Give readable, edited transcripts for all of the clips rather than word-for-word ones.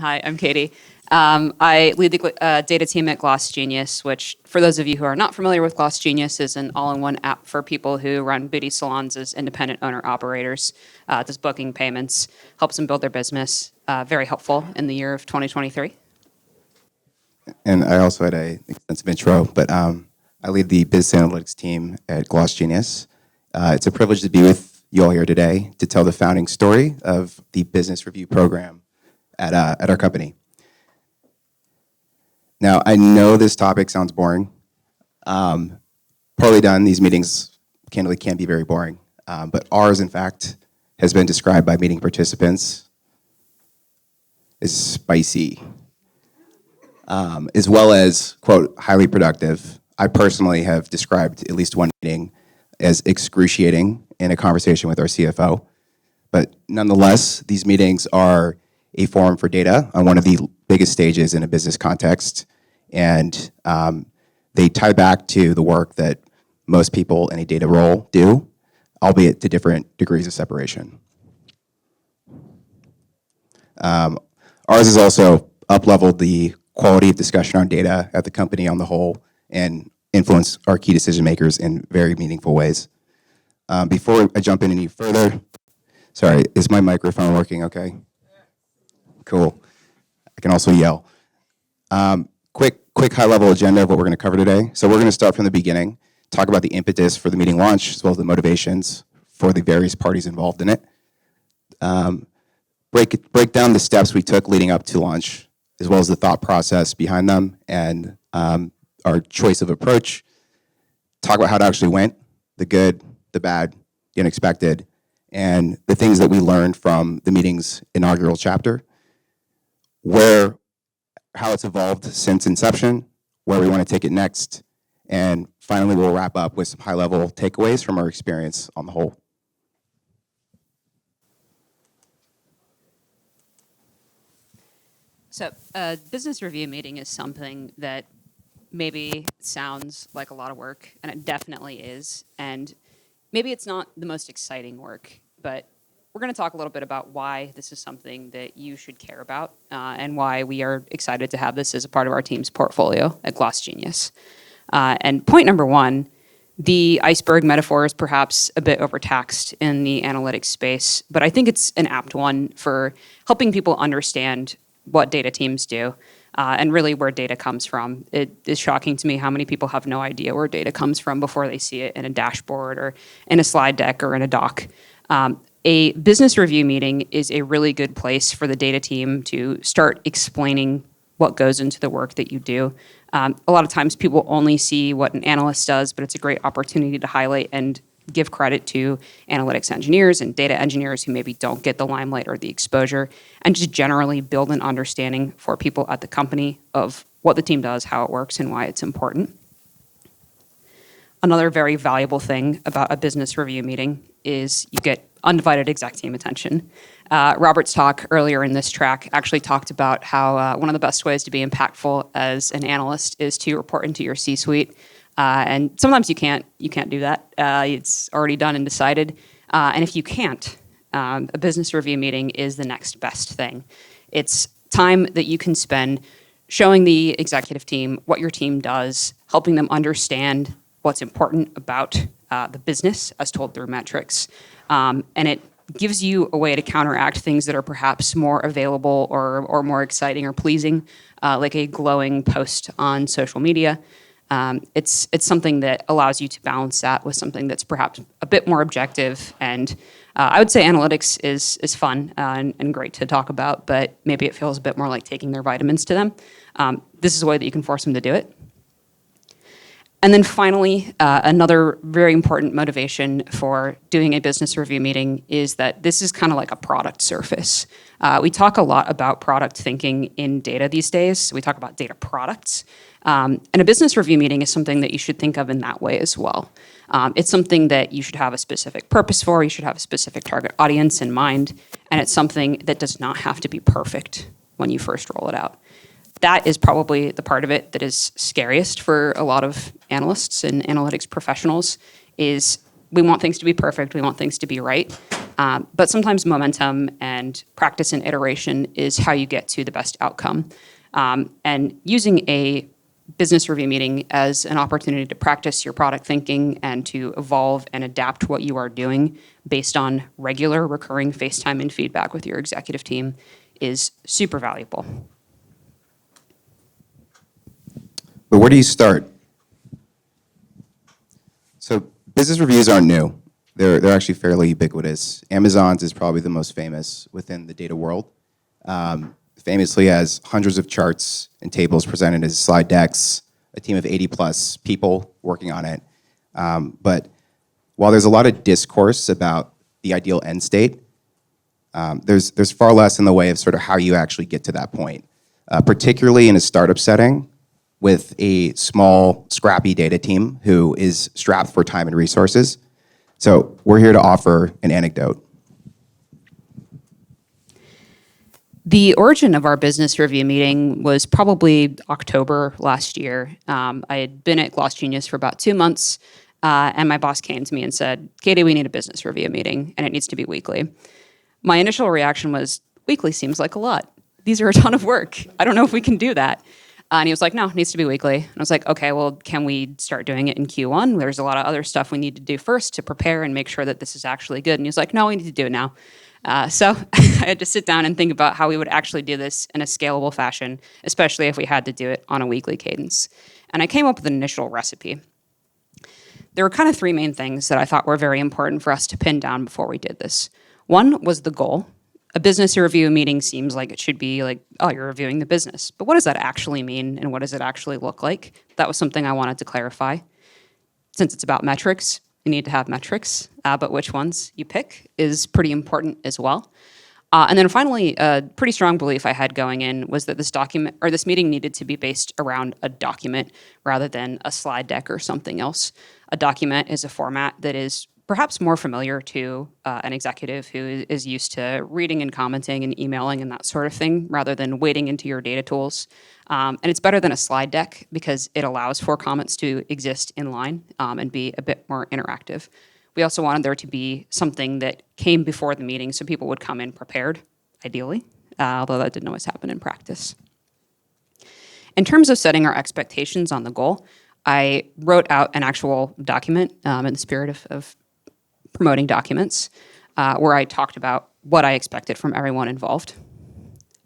Hi, I'm Katie. I lead the data team at GlossGenius, which, for those of you who are not familiar with GlossGenius, is an all-in-one app for people who run beauty salons as independent owner-operators. Does booking, payments, helps them build their business. Very helpful in the year of 2023. And I also had an extensive intro, but I lead the business analytics team at GlossGenius. It's a privilege to be with you all here today to tell the founding story of the business review program at our company. Now, I know this topic sounds boring. Poorly done, these meetings candidly can be very boring, but ours, in fact, has been described by meeting participants as spicy, as well as, quote, highly productive. I personally have described at least one meeting as excruciating in a conversation with our CFO. But nonetheless, these meetings are a forum for data on one of the biggest stages in a business context. And they tie back to the work that most people in a data role do, albeit to different degrees of separation. Ours has also up-leveled the quality of discussion on data at the company on the whole and influence our key decision makers in very meaningful ways. Before I jump in any further, sorry, is my microphone working okay? Cool. I can also yell. Quick high-level agenda of what we're going to cover today. So we're going to start from the beginning, talk about the impetus for the meeting launch, as well as the motivations for the various parties involved in it. Break down the steps we took leading up to launch, as well as the thought process behind them, and our choice of approach. Talk about how it actually went, the good, the bad, the unexpected, and the things that we learned from the meeting's inaugural chapter, how it's evolved since inception, where we want to take it next, and finally we'll wrap up with some high-level takeaways from our experience on the whole. So a business review meeting is something that maybe sounds like a lot of work, and it definitely is. And maybe it's not the most exciting work, but we're going to talk a little bit about why this is something that you should care about and why we are excited to have this as a part of our team's portfolio at GlossGenius. And point number one, the iceberg metaphor is perhaps a bit overtaxed in the analytics space, but I think it's an apt one for helping people understand what data teams do and really where data comes from. It is shocking to me how many people have no idea where data comes from before they see it in a dashboard or in a slide deck or in a doc. A business review meeting is a really good place for the data team to start explaining what goes into the work that you do. A lot of times people only see what an analyst does, but it's a great opportunity to highlight and give credit to analytics engineers and data engineers who maybe don't get the limelight or the exposure, and just generally build an understanding for people at the company of what the team does, how it works, and why it's important. Another very valuable thing about a business review meeting is you get undivided exec team attention. Robert's talk earlier in this track actually talked about how one of the best ways to be impactful as an analyst is to report into your C-suite. And sometimes you can't do that. It's already done and decided. And if you can't, a business review meeting is the next best thing. It's time that you can spend showing the executive team what your team does, helping them understand what's important about the business as told through metrics. And it gives you a way to counteract things that are perhaps more available or more exciting or pleasing, like a glowing post on social media. It's something that allows you to balance that with something that's perhaps a bit more objective. And I would say analytics is fun and great to talk about, but maybe it feels a bit more like taking their vitamins to them. This is a way that you can force them to do it. And then finally, another very important motivation for doing a business review meeting is that this is kind of like a product surface. We talk a lot about product thinking in data these days. We talk about data products. And a business review meeting is something that you should think of in that way as well. It's something that you should have a specific purpose for. You should have a specific target audience in mind. And it's something that does not have to be perfect when you first roll it out. That is probably the part of it that is scariest for a lot of analysts and analytics professionals is we want things to be perfect. We want things to be right. But sometimes momentum and practice and iteration is how you get to the best outcome. And using a business review meeting as an opportunity to practice your product thinking and to evolve and adapt what you are doing based on regular, recurring FaceTime and feedback with your executive team is super valuable. But where do you start? So business reviews aren't new. They're actually fairly ubiquitous. Amazon's is probably the most famous within the data world. Famously has hundreds of charts and tables presented as slide decks, a team of 80 plus people working on it. But while there's a lot of discourse about the ideal end state, there's far less in the way of sort of how you actually get to that point, particularly in a startup setting with a small, scrappy data team who is strapped for time and resources. So we're here to offer an anecdote. The origin of our business review meeting was probably October last year. I had been at GlossGenius for about 2 months, and my boss came to me and said, "Katie, we need a business review meeting, and it needs to be weekly." My initial reaction was, weekly seems like a lot. These are a ton of work. I don't know if we can do that. And he was like, "No, it needs to be weekly." And I was like, "Okay, well, can we start doing it in Q1? There's a lot of other stuff we need to do first to prepare and make sure that this is actually good." And he was like, "No, we need to do it now." So I had to sit down and think about how we would actually do this in a scalable fashion, especially if we had to do it on a weekly cadence. And I came up with an initial recipe. There were kind of 3 main things that I thought were very important for us to pin down before we did this. One was the goal. A business review meeting seems like it should be like, oh, you're reviewing the business. But what does that actually mean, and what does it actually look like? That was something I wanted to clarify. Since it's about metrics, you need to have metrics, but which ones you pick is pretty important as well. And then finally, a pretty strong belief I had going in was that this meeting needed to be based around a document rather than a slide deck or something else. A document is a format that is perhaps more familiar to an executive who is used to reading and commenting and emailing and that sort of thing, rather than wading into your data tools. And it's better than a slide deck because it allows for comments to exist in line and be a bit more interactive. We also wanted there to be something that came before the meeting so people would come in prepared, ideally, although that didn't always happen in practice. In terms of setting our expectations on the goal, I wrote out an actual document in the spirit of promoting documents, where I talked about what I expected from everyone involved.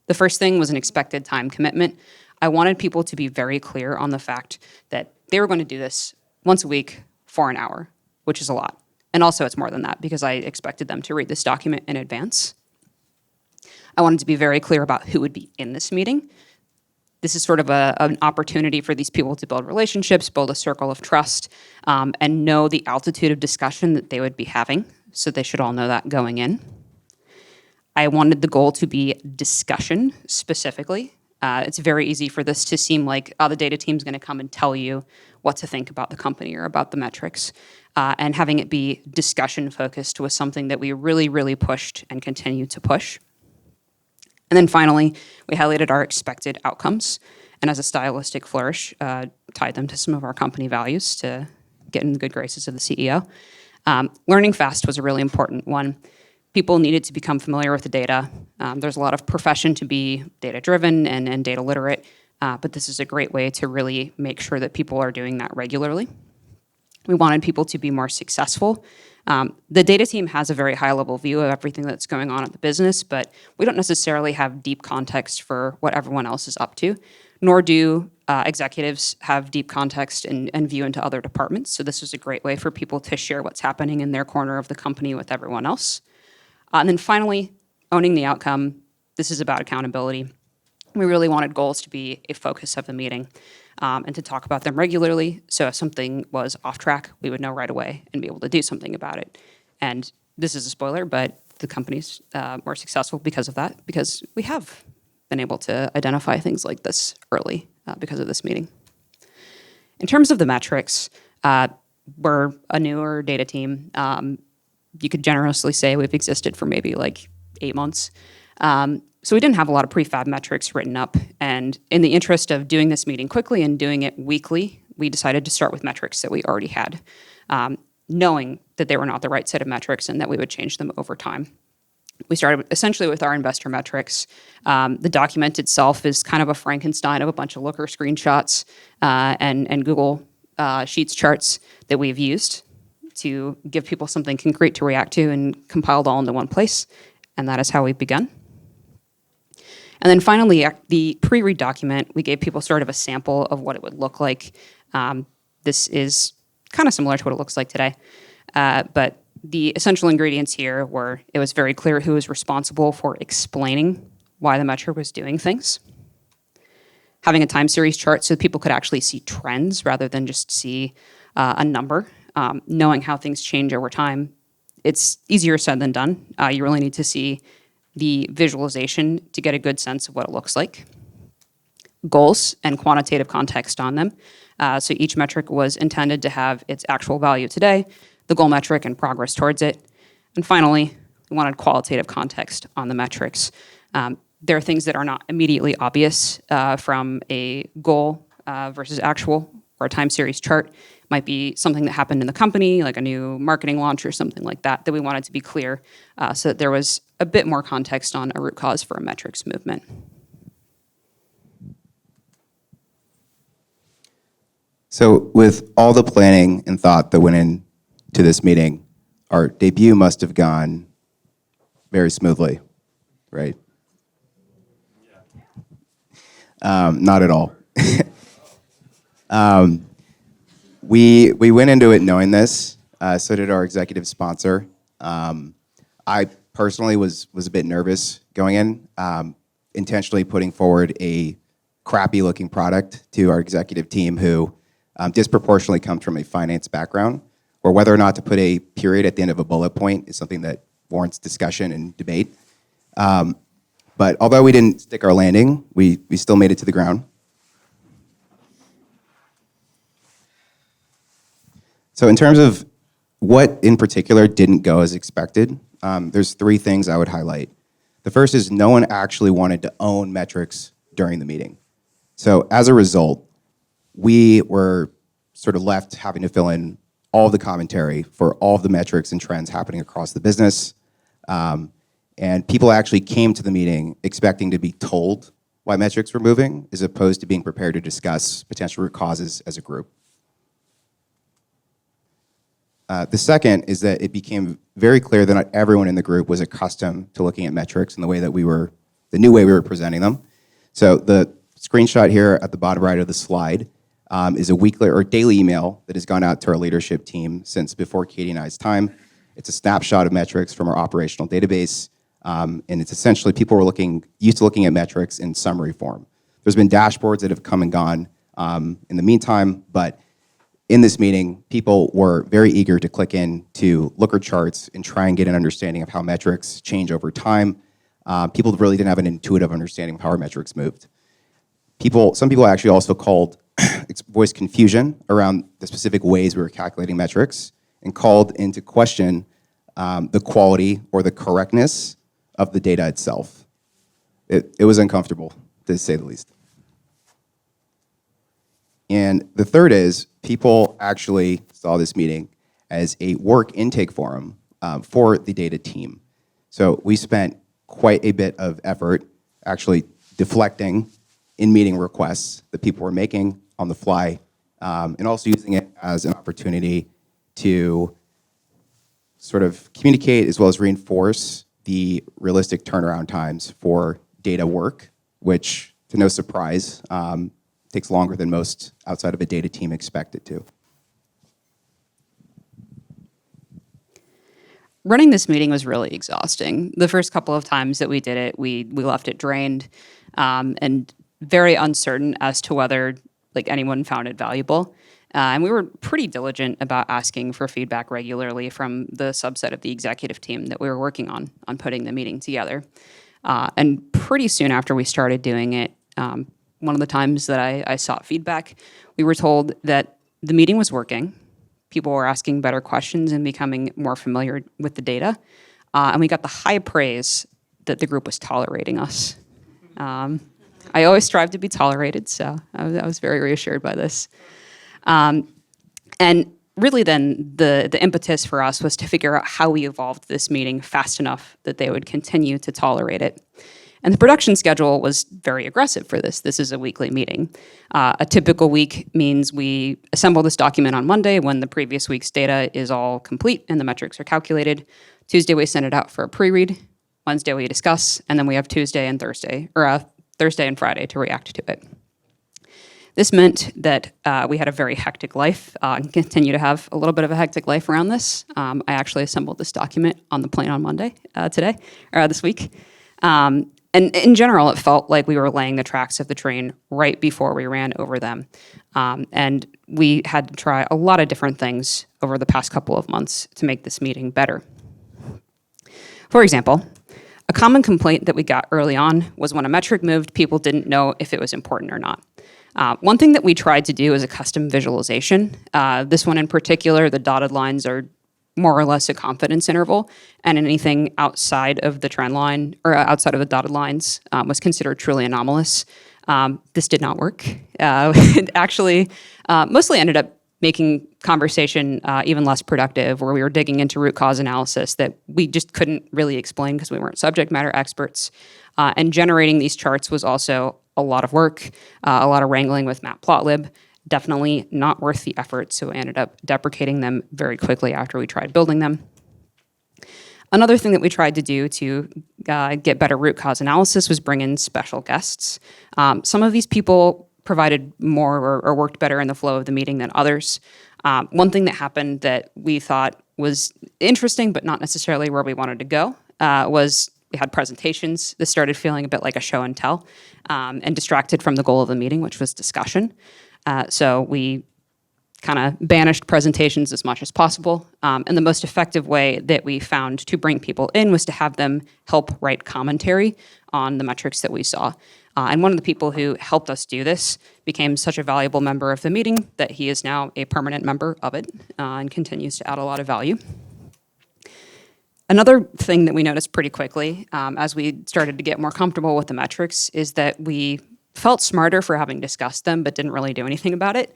The first thing was an expected time commitment. I wanted people to be very clear on the fact that they were going to do this once a week for an hour, which is a lot. And also it's more than that because I expected them to read this document in advance. I wanted to be very clear about who would be in this meeting. This is sort of an opportunity for these people to build relationships, build a circle of trust, and know the altitude of discussion that they would be having. So they should all know that going in. I wanted the goal to be discussion specifically. It's very easy for this to seem like, oh, the data team's going to come and tell you what to think about the company or about the metrics. And having it be discussion focused was something that we really, really pushed and continue to push. And then finally, we highlighted our expected outcomes, and as a stylistic flourish, tied them to some of our company values to get in the good graces of the CEO. Learning fast was a really important one. People needed to become familiar with the data. There's a lot of profession to be data-driven and data literate, but this is a great way to really make sure that people are doing that regularly. We wanted people to be more successful. The data team has a very high-level view of everything that's going on at the business, but we don't necessarily have deep context for what everyone else is up to, nor do executives have deep context and view into other departments. So this was a great way for people to share what's happening in their corner of the company with everyone else. And then finally, owning the outcome. This is about accountability. We really wanted goals to be a focus of the meeting and to talk about them regularly. So if something was off track, we would know right away and be able to do something about it. And this is a spoiler, but the company's more successful because of that, because we have been able to identify things like this early because of this meeting. In terms of the metrics, we're a newer data team. You could generously say we've existed for maybe like 8 months. So we didn't have a lot of prefab metrics written up. And in the interest of doing this meeting quickly and doing it weekly, we decided to start with metrics that we already had, knowing that they were not the right set of metrics and that we would change them over time. We started essentially with our investor metrics. The document itself is kind of a Frankenstein of a bunch of Looker screenshots and Google Sheets charts that we've used to give people something concrete to react to and compiled all into one place. And that is how we've begun. And then finally, the pre-read document, we gave people sort of a sample of what it would look like. This is kind of similar to what it looks like today. But the essential ingredients here were it was very clear who was responsible for explaining why the metric was doing things. Having a time series chart so people could actually see trends rather than just see a number. Knowing how things change over time, it's easier said than done. You really need to see the visualization to get a good sense of what it looks like. Goals and quantitative context on them. So each metric was intended to have its actual value today, the goal metric and progress towards it. And finally, we wanted qualitative context on the metrics. There are things that are not immediately obvious from a goal versus actual or a time series chart. Might be something that happened in the company, like a new marketing launch or something like that, that we wanted to be clear so that there was a bit more context on a root cause for a metrics movement. So with all the planning and thought that went into this meeting, our debut must have gone very smoothly, right? Not at all. We went into it knowing this, so did our executive sponsor. I personally was a bit nervous going in, intentionally putting forward a crappy looking product to our executive team who disproportionately comes from a finance background, or whether or not to put a period at the end of a bullet point is something that warrants discussion and debate. But although we didn't stick our landing, we still made it to the ground. So in terms of what in particular didn't go as expected, there's three things I would highlight. The first is no one actually wanted to own metrics during the meeting. So as a result, we were sort of left having to fill in all of the commentary for all of the metrics and trends happening across the business. And people actually came to the meeting expecting to be told why metrics were moving, as opposed to being prepared to discuss potential root causes as a group. The second is that it became very clear that not everyone in the group was accustomed to looking at metrics in the way that the new way we were presenting them. So the screenshot here at the bottom right of the slide is a weekly or daily email that has gone out to our leadership team since before Katie and I's time. It's a snapshot of metrics from our operational database, and it's essentially people were used to looking at metrics in summary form. There's been dashboards that have come and gone in the meantime, but in this meeting, people were very eager to click in to Looker charts and try and get an understanding of how metrics change over time. People really didn't have an intuitive understanding of how our metrics moved. Some people actually also voiced confusion around the specific ways we were calculating metrics and called into question the quality or the correctness of the data itself. It was uncomfortable, to say the least. And the third is people actually saw this meeting as a work intake forum for the data team. So we spent quite a bit of effort actually deflecting in-meeting requests that people were making on the fly, and also using it as an opportunity to sort of communicate as well as reinforce the realistic turnaround times for data work, which, to no surprise, takes longer than most outside of a data team expect it to. Running this meeting was really exhausting. The first couple of times that we did it, we left it drained and very uncertain as to whether anyone found it valuable. And we were pretty diligent about asking for feedback regularly from the subset of the executive team that we were working on putting the meeting together. And pretty soon after we started doing it, one of the times that I sought feedback, we were told that the meeting was working. People were asking better questions and becoming more familiar with the data. And we got the high praise that the group was tolerating us. I always strive to be tolerated, so I was very reassured by this. And really then the impetus for us was to figure out how we evolved this meeting fast enough that they would continue to tolerate it. And the production schedule was very aggressive for this. This is a weekly meeting. A typical week means we assemble this document on Monday when the previous week's data is all complete and the metrics are calculated. Tuesday, we send it out for a pre-read. Wednesday, we discuss, and then we have Tuesday and Thursday, or Thursday and Friday to react to it. This meant that we had a very hectic life and continue to have a little bit of a hectic life around this. I actually assembled this document on the plane on Monday, this week. And in general, it felt like we were laying the tracks of the train right before we ran over them. And we had to try a lot of different things over the past couple of months to make this meeting better. For example, a common complaint that we got early on was when a metric moved, people didn't know if it was important or not. One thing that we tried to do is a custom visualization. This one in particular, the dotted lines are more or less a confidence interval, and anything outside of the trend line or outside of the dotted lines was considered truly anomalous. This did not work. It actually mostly ended up making conversation even less productive, where we were digging into root cause analysis that we just couldn't really explain because we weren't subject matter experts. And generating these charts was also a lot of work, a lot of wrangling with Matplotlib. Definitely not worth the effort, so we ended up deprecating them very quickly after we tried building them. Another thing that we tried to do to get better root cause analysis was bring in special guests. Some of these people provided more or worked better in the flow of the meeting than others. One thing that happened that we thought was interesting but not necessarily where we wanted to go was we had presentations. This started feeling a bit like a show and tell and distracted from the goal of the meeting, which was discussion. So we kind of banished presentations as much as possible. And the most effective way that we found to bring people in was to have them help write commentary on the metrics that we saw. And one of the people who helped us do this became such a valuable member of the meeting that he is now a permanent member of it and continues to add a lot of value. Another thing that we noticed pretty quickly as we started to get more comfortable with the metrics is that we felt smarter for having discussed them but didn't really do anything about it.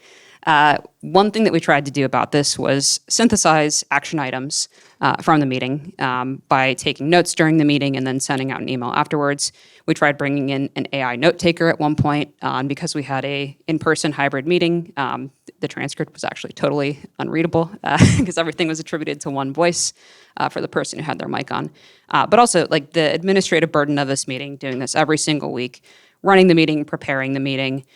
One thing that we tried to do about this was synthesize action items from the meeting by taking notes during the meeting and then sending out an email afterwards. We tried bringing in an AI note taker at one point, and because we had a in-person hybrid meeting, the transcript was actually totally unreadable because everything was attributed to one voice for the person who had their mic on. But also, like, the administrative burden of this meeting, doing this every single week, running the meeting, preparing the meeting,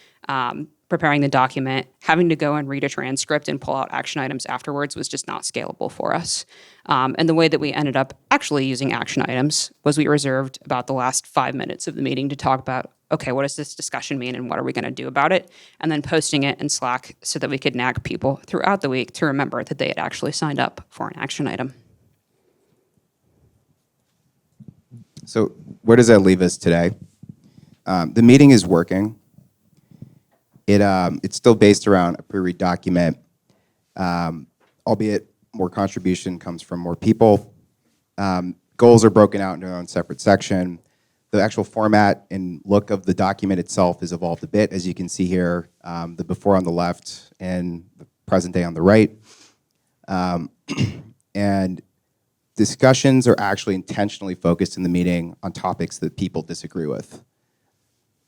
preparing the document, having to go and read a transcript and pull out action items afterwards was just not scalable for us. And the way that we ended up actually using action items was we reserved about the last 5 minutes of the meeting to talk about, okay, what does this discussion mean and what are we going to do about it? And then posting it in Slack so that we could nag people throughout the week to remember that they had actually signed up for an action item. So where does that leave us today? The meeting is working. It's still based around a pre-read document, albeit more contribution comes from more people. Goals are broken out into their own separate section. The actual format and look of the document itself has evolved a bit, as you can see here, the before on the left and the present day on the right. And discussions are actually intentionally focused in the meeting on topics that people disagree with.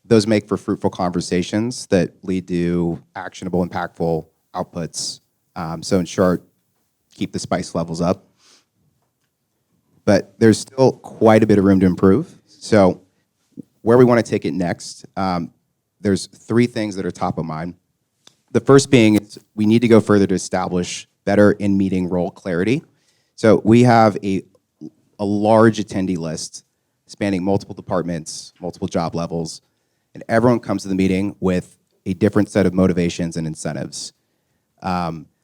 Those make for fruitful conversations that lead to actionable, impactful outputs. So in short, keep the spice levels up. But there's still quite a bit of room to improve. So where we want to take it next, there's 3 things that are top of mind. The first being is we need to go further to establish better in-meeting role clarity. So we have a large attendee list spanning multiple departments, multiple job levels, and everyone comes to the meeting with a different set of motivations and incentives.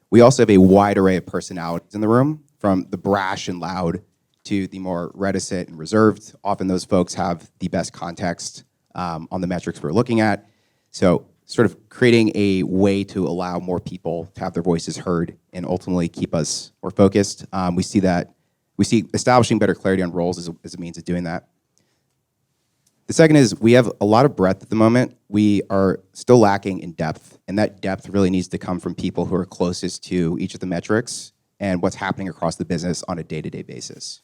We also have a wide array of personalities in the room, from the brash and loud to the more reticent and reserved. Often those folks have the best context on the metrics we're looking at. So sort of creating a way to allow more people to have their voices heard and ultimately keep us more focused. We see establishing better clarity on roles as a means of doing that. The second is we have a lot of breadth at the moment. We are still lacking in depth, and that depth really needs to come from people who are closest to each of the metrics and what's happening across the business on a day-to-day basis.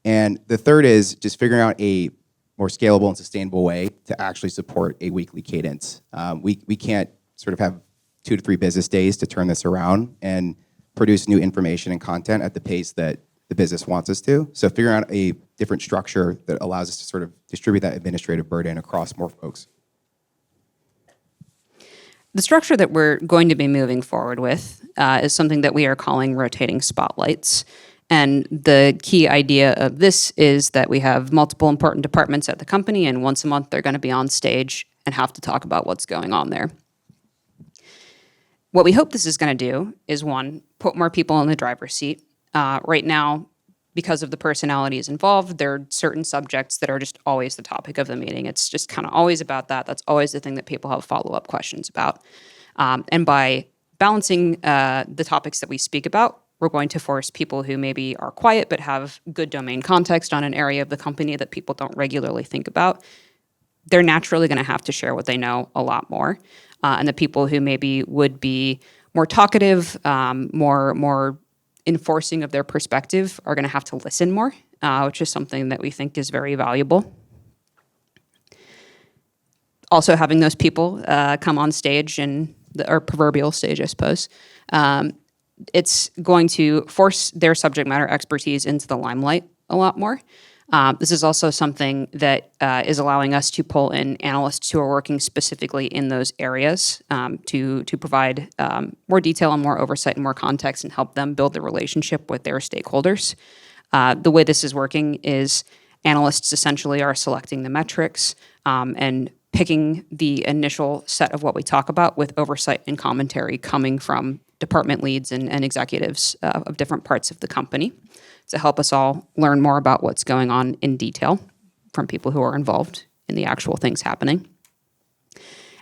And the third is just figuring out a more scalable and sustainable way to actually support a weekly cadence. We can't sort of have 2 to 3 business days to turn this around and produce new information and content at the pace that the business wants us to. So figuring out a different structure that allows us to sort of distribute that administrative burden across more folks. The structure that we're going to be moving forward with is something that we are calling rotating spotlights. And the key idea of this is that we have multiple important departments at the company, and once a month they're going to be on stage and have to talk about what's going on there. What we hope this is going to do is, one, put more people in the driver's seat. Right now, because of the personalities involved, there are certain subjects that are just always the topic of the meeting. It's just kind of always about that. That's always the thing that people have follow-up questions about. And by balancing the topics that we speak about, we're going to force people who maybe are quiet but have good domain context on an area of the company that people don't regularly think about. They're naturally going to have to share what they know a lot more. And the people who maybe would be more talkative, more enforcing of their perspective are going to have to listen more, which is something that we think is very valuable. Also, having those people come on stage, or proverbial stage, I suppose, it's going to force their subject matter expertise into the limelight a lot more. This is also something that is allowing us to pull in analysts who are working specifically in those areas to provide more detail and more oversight and more context and help them build the relationship with their stakeholders. The way this is working is analysts essentially are selecting the metrics and picking the initial set of what we talk about with oversight and commentary coming from department leads and executives of different parts of the company to help us all learn more about what's going on in detail from people who are involved in the actual things happening.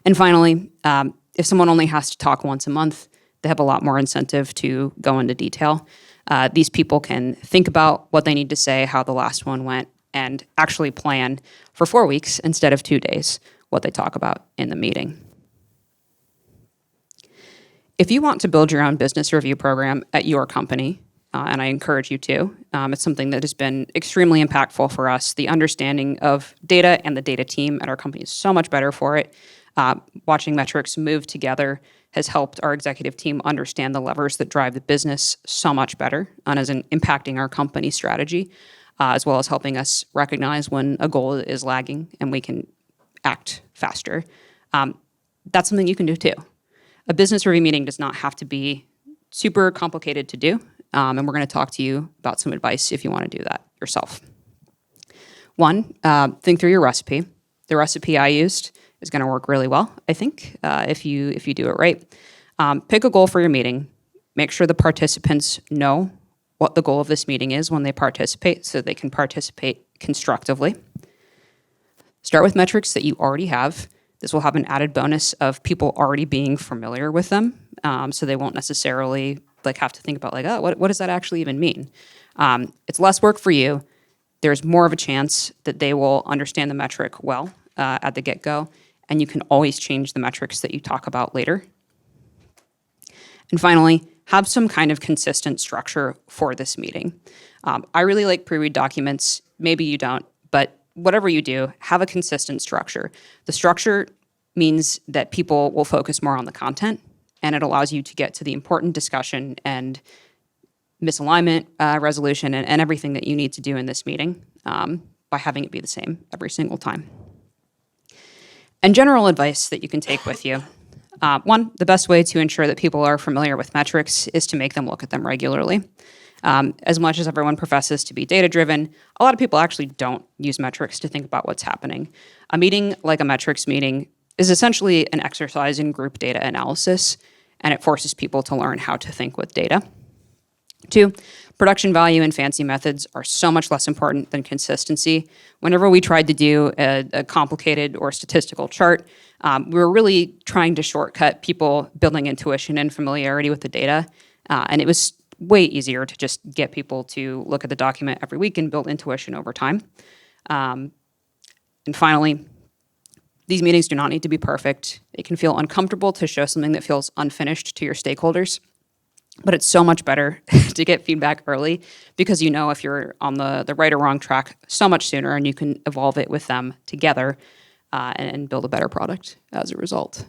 And finally, if someone only has to talk once a month, they have a lot more incentive to go into detail. These people can think about what they need to say, how the last one went, and actually plan for 4 weeks instead of 2 days what they talk about in the meeting. If you want to build your own business review program at your company, and I encourage you to, it's something that has been extremely impactful for us. The understanding of data and the data team at our company is so much better for it. Watching metrics move together has helped our executive team understand the levers that drive the business so much better and is impacting our company strategy, as well as helping us recognize when a goal is lagging and we can act faster. That's something you can do too. A business review meeting does not have to be super complicated to do, and we're going to talk to you about some advice if you want to do that yourself. One, think through your recipe. The recipe I used is going to work really well, I think, if you do it right. Pick a goal for your meeting. Make sure the participants know what the goal of this meeting is when they participate so they can participate constructively. Start with metrics that you already have. This will have an added bonus of people already being familiar with them, so they won't necessarily have to think about what does that actually even mean? It's less work for you. There's more of a chance that they will understand the metric well at the get-go, and you can always change the metrics that you talk about later. And finally, have some kind of consistent structure for this meeting. I really like pre-read documents. Maybe you don't, but whatever you do, have a consistent structure. The structure means that people will focus more on the content, and it allows you to get to the important discussion and misalignment resolution and everything that you need to do in this meeting by having it be the same every single time. And general advice that you can take with you. One, the best way to ensure that people are familiar with metrics is to make them look at them regularly. As much as everyone professes to be data-driven, a lot of people actually don't use metrics to think about what's happening. A meeting like a metrics meeting is essentially an exercise in group data analysis, and it forces people to learn how to think with data. Two, production value and fancy methods are so much less important than consistency. Whenever we tried to do a complicated or statistical chart, we were really trying to shortcut people building intuition and familiarity with the data, and it was way easier to just get people to look at the document every week and build intuition over time. And finally, these meetings do not need to be perfect. It can feel uncomfortable to show something that feels unfinished to your stakeholders, but it's so much better to get feedback early because you know if you're on the right or wrong track so much sooner, and you can evolve it with them together and build a better product as a result.